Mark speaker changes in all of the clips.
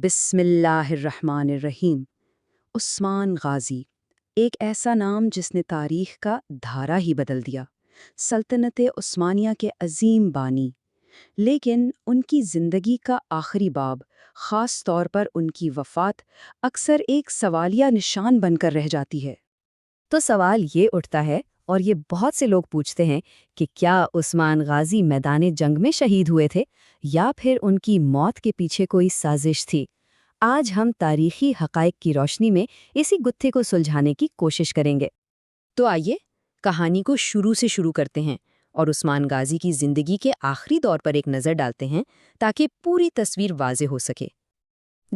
Speaker 1: بسم اللہ الرحمن الرحیم۔ عثمان غازی، ایک ایسا نام جس نے تاریخ کا دھارا ہی بدل دیا۔ سلطنت عثمانیہ کے عظیم بانی، لیکن ان کی زندگی کا آخری باب، خاص طور پر ان کی وفات، اکثر ایک سوالیہ نشان بن کر رہ جاتی ہے۔
Speaker 2: تو سوال یہ اٹھتا ہے، اور یہ بہت سے لوگ پوچھتے ہیں کہ کیا عثمان غازی میدان جنگ میں شہید ہوئے تھے یا پھر ان کی موت کے پیچھے کوئی سازش تھی؟ آج ہم تاریخی حقائق کی روشنی میں اسی گتھے کو سلجھانے کی کوشش کریں گے۔ تو آئیے کہانی کو شروع سے شروع کرتے ہیں اور عثمان غازی کی زندگی کے آخری دور پر ایک نظر ڈالتے ہیں تاکہ پوری تصویر واضح ہو سکے۔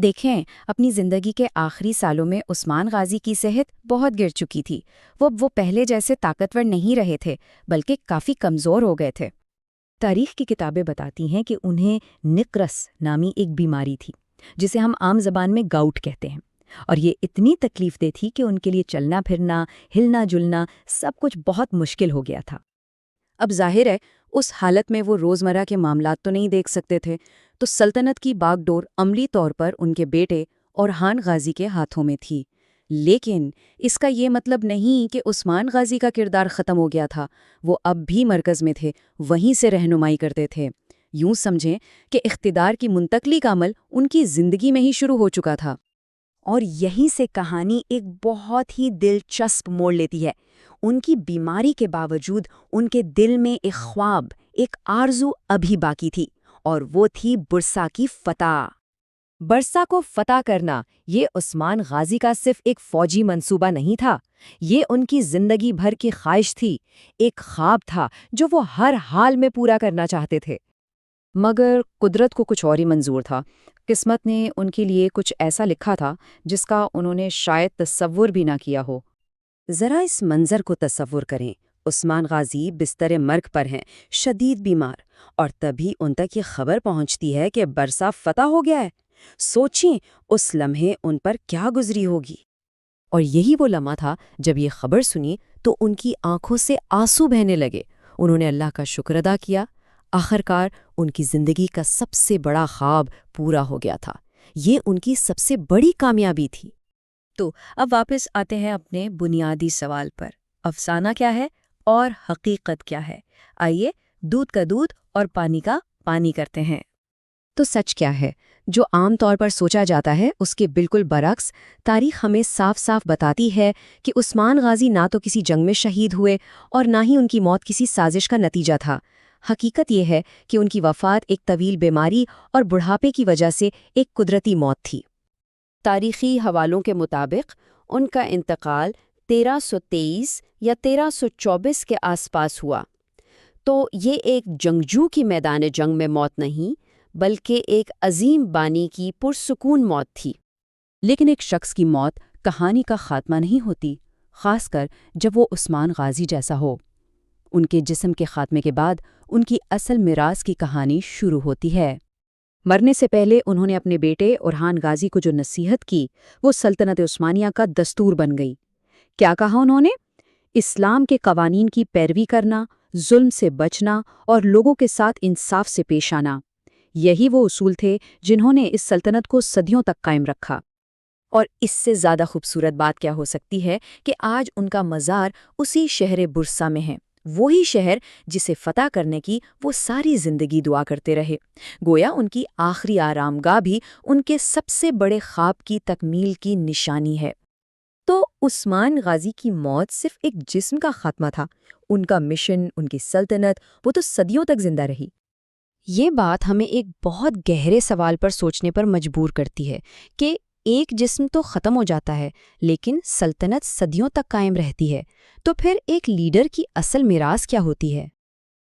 Speaker 2: دیکھیں، اپنی زندگی کے آخری سالوں میں عثمان غازی کی صحت بہت گر چکی تھی۔ وہ پہلے جیسے طاقتور نہیں رہے تھے، بلکہ کافی کمزور ہو گئے تھے۔ تاریخ کی کتابیں بتاتی ہیں کہ انہیں نقرس نامی ایک بیماری تھی، جسے ہم عام زبان میں گاؤٹ کہتے ہیں، اور یہ اتنی تکلیف دہ تھی کہ ان کے لیے چلنا پھرنا، ہلنا جلنا سب کچھ بہت مشکل ہو گیا تھا۔
Speaker 1: اب ظاہر ہے اس حالت میں وہ روزمرہ کے معاملات تو نہیں دیکھ سکتے تھے، تو سلطنت کی باغ ڈور عملی طور پر ان کے بیٹے اورحان غازی کے ہاتھوں میں تھی۔ لیکن اس کا یہ مطلب نہیں کہ عثمان غازی کا کردار ختم ہو گیا تھا۔ وہ اب بھی مرکز میں تھے، وہیں سے رہنمائی کرتے تھے۔ یوں سمجھیں کہ اقتدار کی منتقلی کا عمل ان کی زندگی میں ہی شروع ہو چکا تھا۔
Speaker 2: اور یہیں سے کہانی ایک بہت ہی دلچسپ موڑ لیتی ہے۔ ان کی بیماری کے باوجود ان کے دل میں ایک خواب، ایک آرزو ابھی باقی تھی، اور وہ تھی برسا کی فتح۔ برسا کو فتح کرنا یہ عثمان غازی کا صرف ایک فوجی منصوبہ نہیں تھا، یہ ان کی زندگی بھر کی خواہش تھی، ایک خواب تھا جو وہ ہر حال میں پورا کرنا چاہتے تھے۔
Speaker 1: مگر قدرت کو کچھ اور ہی منظور تھا۔ قسمت نے ان کے لیے کچھ ایسا لکھا تھا جس کا انہوں نے شاید تصور بھی نہ کیا ہو۔ ذرا اس منظر کو تصور کریں۔ عثمان غازی بستر مرگ پر ہیں، شدید بیمار، اور تبھی ان تک یہ خبر پہنچتی ہے کہ برسا فتح ہو گیا ہے۔ سوچیں اس لمحے ان پر کیا گزری ہوگی۔
Speaker 2: اور یہی وہ لمحہ تھا جب یہ خبر سنی تو ان کی آنکھوں سے آنسو بہنے لگے۔ انہوں نے اللہ کا شکر ادا کیا، آخرکار ان کی زندگی کا سب سے بڑا خواب پورا ہو گیا تھا۔ یہ ان کی سب سے بڑی کامیابی تھی۔
Speaker 1: تو اب واپس آتے ہیں اپنے بنیادی سوال پر، افسانہ کیا ہے اور حقیقت کیا ہے؟ آئیے دودھ کا دودھ اور پانی کا پانی کرتے ہیں۔ تو سچ کیا ہے؟ جو عام طور پر سوچا جاتا ہے اس کے بالکل برعکس تاریخ ہمیں صاف صاف بتاتی ہے کہ عثمان غازی نہ تو کسی جنگ میں شہید ہوئے اور نہ ہی ان کی موت کسی سازش کا نتیجہ تھا۔ حقیقت یہ ہے کہ ان کی وفات ایک طویل بیماری اور بڑھاپے کی وجہ سے ایک قدرتی موت تھی۔
Speaker 2: تاریخی حوالوں کے مطابق ان کا انتقال 1323 یا 1324 کے آس پاس ہوا۔ تو یہ ایک جنگجو کی میدان جنگ میں موت نہیں، بلکہ ایک عظیم بانی کی پرسکون موت تھی۔
Speaker 1: لیکن ایک شخص کی موت کہانی کا خاتمہ نہیں ہوتی، خاص کر جب وہ عثمان غازی جیسا ہو۔ ان کے جسم کے خاتمے کے بعد ان کی اصل میراث کی کہانی شروع ہوتی ہے۔ مرنے سے پہلے انہوں نے اپنے بیٹے اورحان غازی کو جو نصیحت کی وہ سلطنت عثمانیہ کا دستور بن گئی۔ کیا کہا انہوں نے؟ اسلام کے قوانین کی پیروی کرنا، ظلم سے بچنا اور لوگوں کے ساتھ انصاف سے پیش آنا۔ یہی وہ اصول تھے جنہوں نے اس سلطنت کو صدیوں تک قائم رکھا۔
Speaker 2: اور اس سے زیادہ خوبصورت بات کیا ہو سکتی ہے کہ آج ان کا مزار اسی شہر برسا میں ہے، وہی شہر جسے فتح کرنے کی وہ ساری زندگی دعا کرتے رہے۔ گویا ان کی آخری آرام گاہ بھی ان کے سب سے بڑے خواب کی تکمیل کی نشانی ہے۔ تو عثمان غازی کی موت صرف ایک جسم کا خاتمہ تھا، ان کا مشن، ان کی سلطنت، وہ تو صدیوں تک زندہ رہی۔
Speaker 1: یہ بات ہمیں ایک بہت گہرے سوال پر سوچنے پر مجبور کرتی ہے کہ ایک جسم تو ختم ہو جاتا ہے لیکن سلطنت صدیوں تک قائم رہتی ہے، تو پھر ایک لیڈر کی اصل میراث کیا ہوتی ہے؟